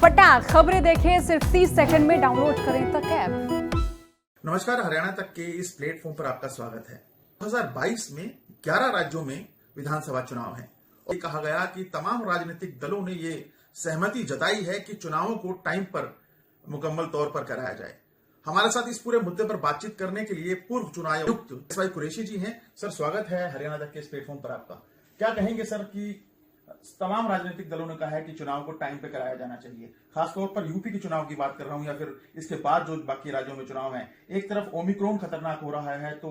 फटाफट खबरें देखें सिर्फ 30 सेकंड में डाउनलोड करें तक ऐप। नमस्कार, हरियाणा तक के इस प्लेटफॉर्म पर आपका स्वागत है। 2022 में 11 राज्यों में विधानसभा चुनाव है और कहा गया कि तमाम राजनीतिक दलों ने ये सहमति जताई है कि चुनावों को टाइम पर मुकम्मल तौर पर कराया जाए। हमारे साथ इस पूरे मुद्दे पर बातचीत करने के लिए पूर्व चुनाव आयुक्त एस.वाई. कुरैशी जी हैं। सर, स्वागत है हरियाणा तक के इस प्लेटफॉर्म पर आपका। क्या कहेंगे सर कि तमाम राजनीतिक दलों ने कहा है कि चुनाव को टाइम पे कराया जाना चाहिए, खासतौर पर यूपी के चुनाव की बात कर रहा हूं या फिर इसके बाद जो बाकी राज्यों में चुनाव है। एक तरफ ओमिक्रॉन खतरनाक हो रहा है तो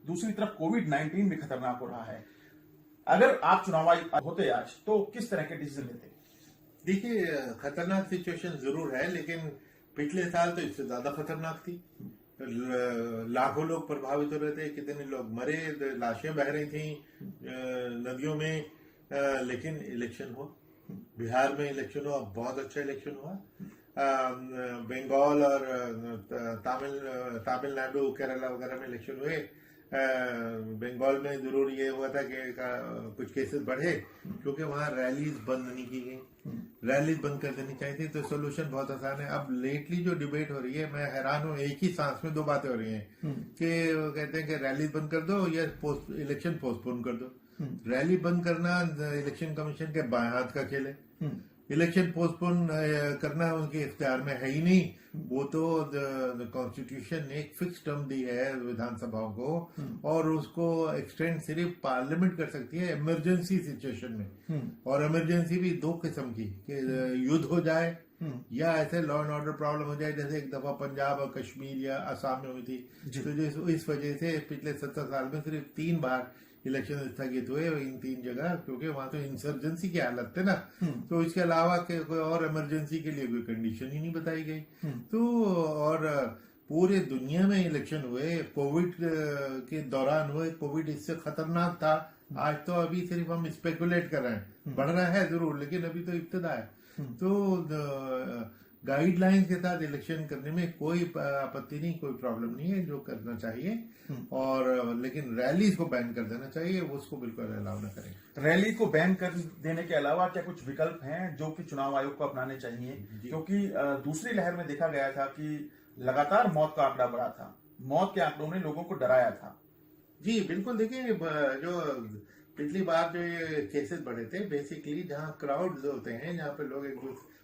दूसरी तरफ कोविड-19 भी खतरनाक हो रहा है। अगर आप चुनाव आयुक्त होते आज तो किस तरह के डिसीजन लेते? देखिए, खतरनाक सिचुएशन जरूर है, लेकिन पिछले साल तो इससे ज्यादा खतरनाक थी। लाखों लोग प्रभावित हो रहे थे, कितने लोग मरे, लाशें बह रही थी नदियों में। लेकिन इलेक्शन हुआ, बिहार में इलेक्शन हुआ, बहुत अच्छा इलेक्शन हुआ। बंगाल और तमिलनाडु, केरला वगैरह में इलेक्शन हुए। बंगाल में जरूर ये हुआ था कि कुछ केसेस बढ़े क्योंकि वहां रैलीज बंद नहीं की गई। रैलीज बंद कर देनी चाहिए थी, तो सोल्यूशन बहुत आसान है। अब लेटली जो डिबेट हो रही है, मैं हैरान हूं, एक ही सांस में दो बातें हो रही हैं कि वो कहते हैं कि रैलीज बंद कर दो या इलेक्शन पोस्टपोन कर दो। रैली बंद करना इलेक्शन कमीशन के बाएं हाथ का खेल है। इलेक्शन पोस्टपोन करना उनके इख्तियार में है ही नहीं। वो तो कॉन्स्टिट्यूशन ने एक फिक्स टर्म दी है विधानसभाओं को और उसको एक्सटेंड सिर्फ पार्लियामेंट कर सकती है इमरजेंसी सिचुएशन में। और इमरजेंसी भी दो किस्म की, कि युद्ध हो जाए या ऐसे लॉ एंड ऑर्डर प्रॉब्लम हो जाए, जैसे एक दफा पंजाब और कश्मीर या असम में हुई थी। तो इस वजह से पिछले 70 साल में सिर्फ 3 बार इलेक्शन स्थगित हुए इन 3 जगह, क्योंकि वहां तो इंसर्जेंसी की हालत थे ना। तो इसके अलावा कोई और इमरजेंसी के लिए कोई कंडीशन ही नहीं बताई गई। तो और पूरे दुनिया में इलेक्शन हुए, कोविड के दौरान हुए। कोविड इससे खतरनाक था। आज तो अभी सिर्फ हम स्पेकुलेट कर रहे हैं, बढ़ रहा है जरूर, लेकिन अभी तो इब्तिदा है। तो गाइडलाइन के साथ इलेक्शन करने में कोई आपत्ति नहीं, कोई प्रॉब्लम नहीं है, जो करना चाहिए। और लेकिन रैलीज को बैन कर देना चाहिए, उसको बिल्कुल अलाउ न करें। रैली को बैन कर देने के अलावा क्या कुछ विकल्प हैं जो कि चुनाव आयोग को अपनाने चाहिए? क्योंकि दूसरी लहर में देखा गया था कि लगातार मौत का आंकड़ा बढ़ा था, मौत के आंकड़ों ने लोगों को डराया था। जी बिल्कुल। देखिए, जो पिछली बार जो ये केसेस बढ़े थे, बेसिकली जहाँ क्राउड होते हैं, जहाँ पे लोग एक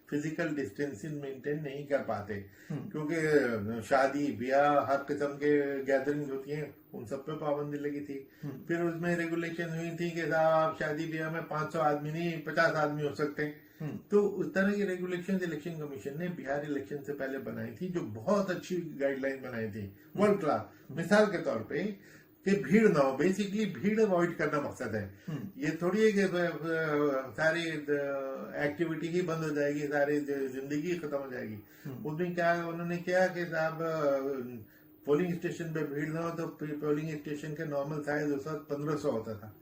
फिजिकल डिस्टेंसिंग मेंटेन नहीं कर पाते, क्योंकि शादी ब्याह हर किस्म के गैदरिंग होती हैं, उन सब पे पाबंदी लगी थी। फिर उसमें रेगुलेशन हुई थी कि साहब आप शादी ब्याह में 500 आदमी नहीं 50 आदमी हो सकते हैं। तो उस तरह की रेगुलेशन इलेक्शन कमीशन ने बिहार इलेक्शन से पहले बनाई थी, जो बहुत अच्छी गाइडलाइन बनाई थी, वर्ल्ड क्लास। मिसाल के तौर पे कि भीड़ ना हो, बेसिकली भीड़ अवॉइड करना मकसद है। ये थोड़ी है कि सारी एक्टिविटी ही बंद हो जाएगी, सारी जिंदगी खत्म हो जाएगी। उसमें क्या उन्होंने किया कि साहब पोलिंग स्टेशन पे भीड़ ना हो, तो पोलिंग स्टेशन के नॉर्मल साइज उस वक्त 1500 होता था,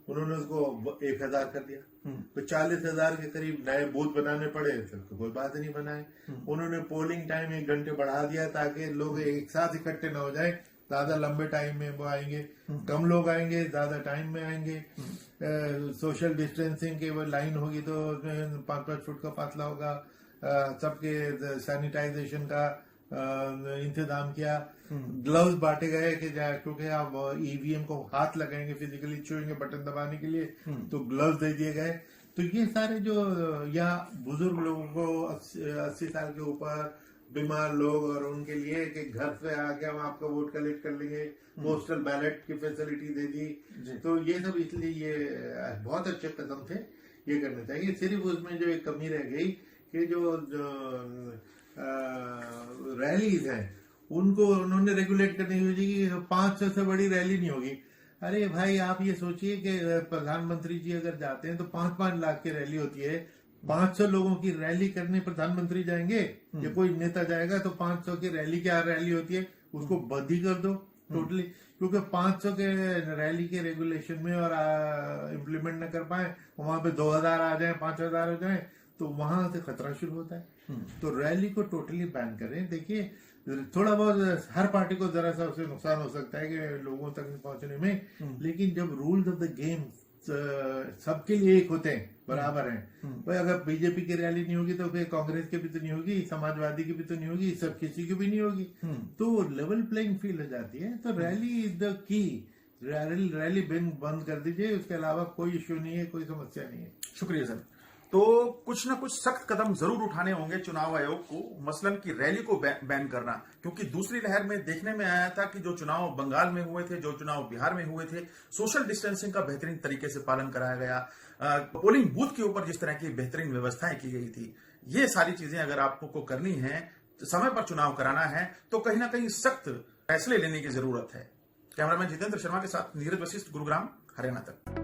उन्होंने उसको 1000 कर दिया। तो 40,000 के करीब नए बूथ बनाने पड़े, तो कोई बात नहीं बनाए। उन्होंने पोलिंग टाइम 1 घंटे बढ़ा दिया ताकि लोग एक साथ इकट्ठे न हो जाए, ज्यादा लंबे टाइम में वो आएंगे, कम लोग आएंगे ज्यादा टाइम में आएंगे। सोशल डिस्टेंसिंग की वो लाइन होगी तो उसमें 5-5 फुट का फासला होगा। सबके सैनिटाइजेशन का इंतजाम किया। ग्लव्स बांटे गए कि क्योंकि आप ईवीएम को हाथ लगाएंगे, फिजिकली छुएंगे बटन दबाने के लिए, तो ग्लव्स दे दिए गए। तो ये सारे जो या बुजुर्ग लोगों को 80 साल के ऊपर बीमार लोग और उनके लिए कि घर से आके हम आपका वोट कलेक्ट कर लेंगे, पोस्टल बैलेट की फैसिलिटी दे दी। तो ये सब इसलिए ये बहुत अच्छे कदम थे, ये करना चाहिए। सिर्फ उसमें जो एक कमी रह गई कि जो रैलीज हैं उनको उन्होंने रेगुलेट करनी होगी कि 500 से बड़ी रैली नहीं होगी। अरे भाई, आप ये सोचिए कि प्रधानमंत्री जी अगर जाते हैं तो 5-5 लाख की रैली होती है। 500 लोगों की रैली करने प्रधानमंत्री जाएंगे या कोई नेता जाएगा? तो 500 की रैली क्या रैली होती है, उसको बंद ही कर दो टोटली। क्योंकि 500 के रैली के रेगुलेशन में और इम्प्लीमेंट न कर पाए, वहां पे 2000 आ जाए, 5000 हो जाए, तो वहां से खतरा शुरू होता है। तो रैली को टोटली बैन करें। देखिए, थोड़ा बहुत हर पार्टी को जरा सा उससे नुकसान हो सकता है कि लोगों तक पहुंचने में, लेकिन जब रूल्स ऑफ द गेम सबके लिए एक होते हैं बराबर हैं। भाई अगर बीजेपी की रैली नहीं होगी तो फिर कांग्रेस की भी तो नहीं होगी, समाजवादी की भी तो नहीं होगी, सब किसी की भी नहीं होगी। तो लेवल प्लेइंग फील्ड हो जाती है। तो rally is the key. Rally बंद कर दीजिए, उसके अलावा कोई इश्यू नहीं है, कोई समस्या नहीं है। शुक्रिया सर। तो कुछ ना कुछ सख्त कदम जरूर उठाने होंगे चुनाव आयोग को, मसलन की रैली को बैन करना, क्योंकि दूसरी लहर में देखने में आया था कि जो चुनाव बंगाल में हुए थे, जो चुनाव बिहार में हुए थे, सोशल डिस्टेंसिंग का बेहतरीन तरीके से पालन कराया गया, पोलिंग बूथ के ऊपर जिस तरह की बेहतरीन व्यवस्थाएं की गई थी, ये सारी चीजें अगर आपको करनी है, समय पर चुनाव कराना है, तो कहीं ना कहीं सख्त फैसले लेने की जरूरत है। कैमरामैन जितेंद्र शर्मा के साथ नीरज वशिष्ठ, गुरुग्राम, हरियाणा तक।